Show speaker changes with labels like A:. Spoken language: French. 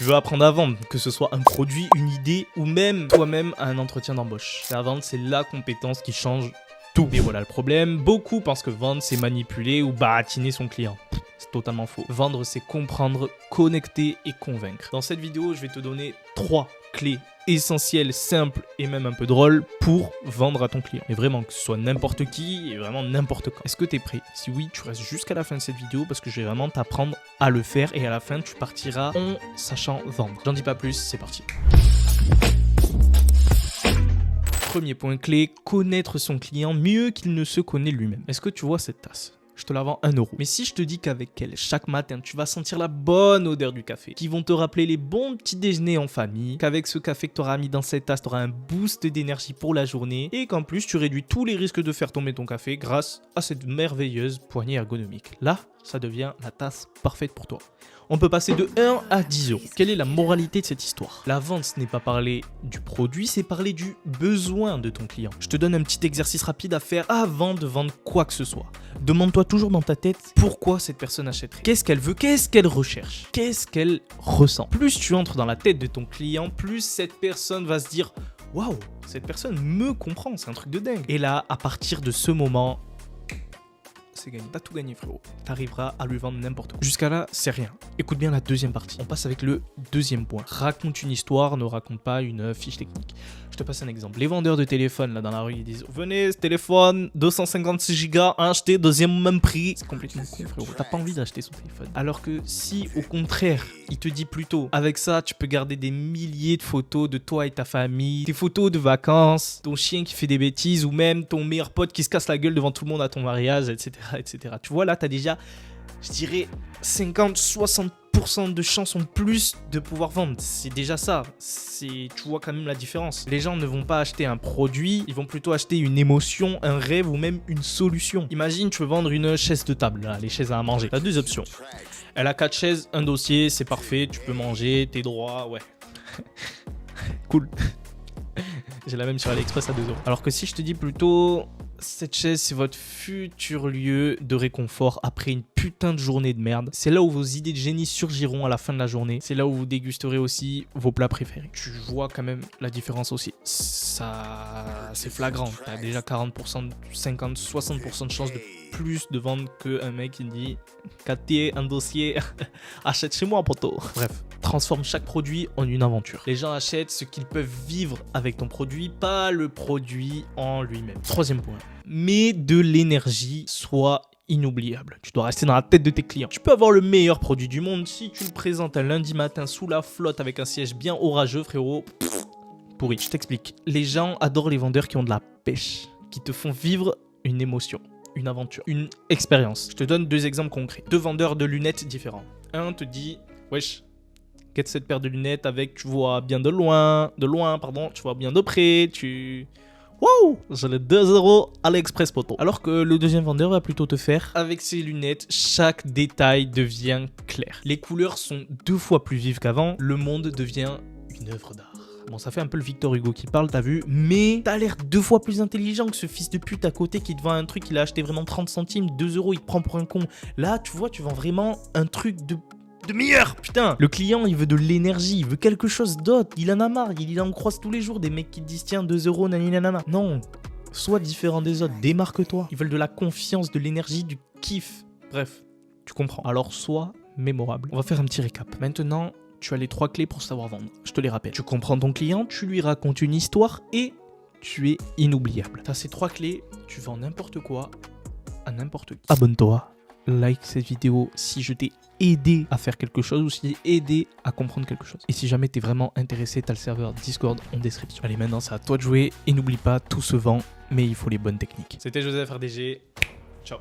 A: Tu veux apprendre à vendre, que ce soit un produit, une idée ou même toi-même un entretien d'embauche. La vente, c'est la compétence qui change tout. Et voilà le problème, beaucoup pensent que vendre, c'est manipuler ou baratiner son client. C'est totalement faux. Vendre, c'est comprendre, connecter et convaincre. Dans cette vidéo, je vais te donner 3 clés essentielles, simples et même un peu drôles pour vendre à ton client. Et vraiment, que ce soit n'importe qui et vraiment n'importe quand. Est-ce que tu es prêt? Si oui, tu restes jusqu'à la fin de cette vidéo parce que je vais vraiment t'apprendre à le faire et à la fin, tu partiras en sachant vendre. J'en dis pas plus, c'est parti. Premier point clé, connaître son client mieux qu'il ne se connaît lui-même. Est-ce que tu vois cette tasse? Je te la vends 1 €. Mais si je te dis qu'avec elle, chaque matin, tu vas sentir la bonne odeur du café, qui vont te rappeler les bons petits déjeuners en famille, qu'avec ce café que tu auras mis dans cette tasse, tu auras un boost d'énergie pour la journée, et qu'en plus, tu réduis tous les risques de faire tomber ton café grâce à cette merveilleuse poignée ergonomique. Là, ça devient la tasse parfaite pour toi. On peut passer de 1 à 10 €. Quelle est la moralité de cette histoire? La vente, ce n'est pas parler du produit, c'est parler du besoin de ton client. Je te donne un petit exercice rapide à faire avant de vendre quoi que ce soit. Demande-toi toujours dans ta tête pourquoi cette personne achèterait. Qu'est-ce qu'elle veut? Qu'est-ce qu'elle recherche? Qu'est-ce qu'elle ressent? Plus tu entres dans la tête de ton client, plus cette personne va se dire « Waouh, cette personne me comprend, c'est un truc de dingue ». Et là, à partir de ce moment, c'est gagné. T'as tout gagné, frérot. T'arriveras à lui vendre n'importe quoi. Jusqu'à là, c'est rien. Écoute bien la deuxième partie. On passe avec le deuxième point. Raconte une histoire, ne raconte pas une fiche technique. Je te passe un exemple. Les vendeurs de téléphone, là, dans la rue, ils disent « Venez, ce téléphone, 256 Go, acheté, deuxième même prix. » C'est complètement con, frérot. T'as pas envie d'acheter son téléphone. Alors que si, au contraire, il te dit plutôt « Avec ça, tu peux garder des milliers de photos de toi et ta famille, tes photos de vacances, ton chien qui fait des bêtises ou même ton meilleur pote qui se casse la gueule devant tout le monde à ton mariage, etc. etc. » Tu vois, là, tu as déjà, je dirais, 50-60% de chances en plus de pouvoir vendre. C'est déjà ça. Tu vois quand même la différence. Les gens ne vont pas acheter un produit, ils vont plutôt acheter une émotion, un rêve ou même une solution. Imagine, tu veux vendre une chaise de table, là, les chaises à manger. Tu as 2 options. Elle a 4 chaises, un dossier, c'est parfait, tu peux manger, t'es droit, ouais. Cool. J'ai la même sur AliExpress à 2 €. Alors que si je te dis plutôt, cette chaise, c'est votre futur lieu de réconfort après une putain de journée de merde. C'est là où vos idées de génie surgiront à la fin de la journée. C'est là où vous dégusterez aussi vos plats préférés. Tu vois quand même la différence aussi. Ça, c'est flagrant. T'as déjà 40%, 50, 60% de chances de plus de vendre qu'un mec qui dit « Cathier, un dossier, achète chez moi, poteau ». Bref, transforme chaque produit en une aventure. Les gens achètent ce qu'ils peuvent vivre avec ton produit, pas le produit en lui-même. Troisième point. Mets de l'énergie, sois inoubliable. Tu dois rester dans la tête de tes clients. Tu peux avoir le meilleur produit du monde. Si tu le présentes un lundi matin sous la flotte avec un siège bien orageux, frérot, pourri. Je t'explique. Les gens adorent les vendeurs qui ont de la pêche, qui te font vivre une émotion, une aventure, une expérience. Je te donne 2 exemples concrets. 2 vendeurs de lunettes différents. Un te dit « Wesh, quête cette paire de lunettes avec, tu vois bien de loin, pardon, tu vois bien de près, tu... Wow, j'ai les 2 € AliExpress, poto. » Alors que le deuxième vendeur va plutôt te faire, avec ses lunettes, chaque détail devient clair. Les couleurs sont 2 fois plus vives qu'avant, le monde devient une œuvre d'art. Bon, ça fait un peu le Victor Hugo qui parle, t'as vu, mais t'as l'air 2 fois plus intelligent que ce fils de pute à côté qui te vend un truc, il a acheté vraiment 30 centimes, 2 €, il te prend pour un con. Là, tu vois, tu vends vraiment un truc de meilleur, putain. Le client, il veut de l'énergie, il veut quelque chose d'autre, il en a marre, il en croise tous les jours des mecs qui te disent tiens 2 €, naninanana. Non, sois différent des autres, démarque-toi. Ils veulent de la confiance, de l'énergie, du kiff. Bref, tu comprends. Alors sois mémorable. On va faire un petit récap. Maintenant, tu as les 3 clés pour savoir vendre. Je te les rappelle. Tu comprends ton client, tu lui racontes une histoire et tu es inoubliable. Tu as ces 3 clés, tu vends n'importe quoi à n'importe qui. Abonne-toi. Like cette vidéo si je t'ai aidé à faire quelque chose ou si j'ai aidé à comprendre quelque chose. Et si jamais t'es vraiment intéressé, t'as le serveur Discord en description. Allez, maintenant c'est à toi de jouer et n'oublie pas, tout se vend, mais il faut les bonnes techniques. C'était Joseph RDG. Ciao.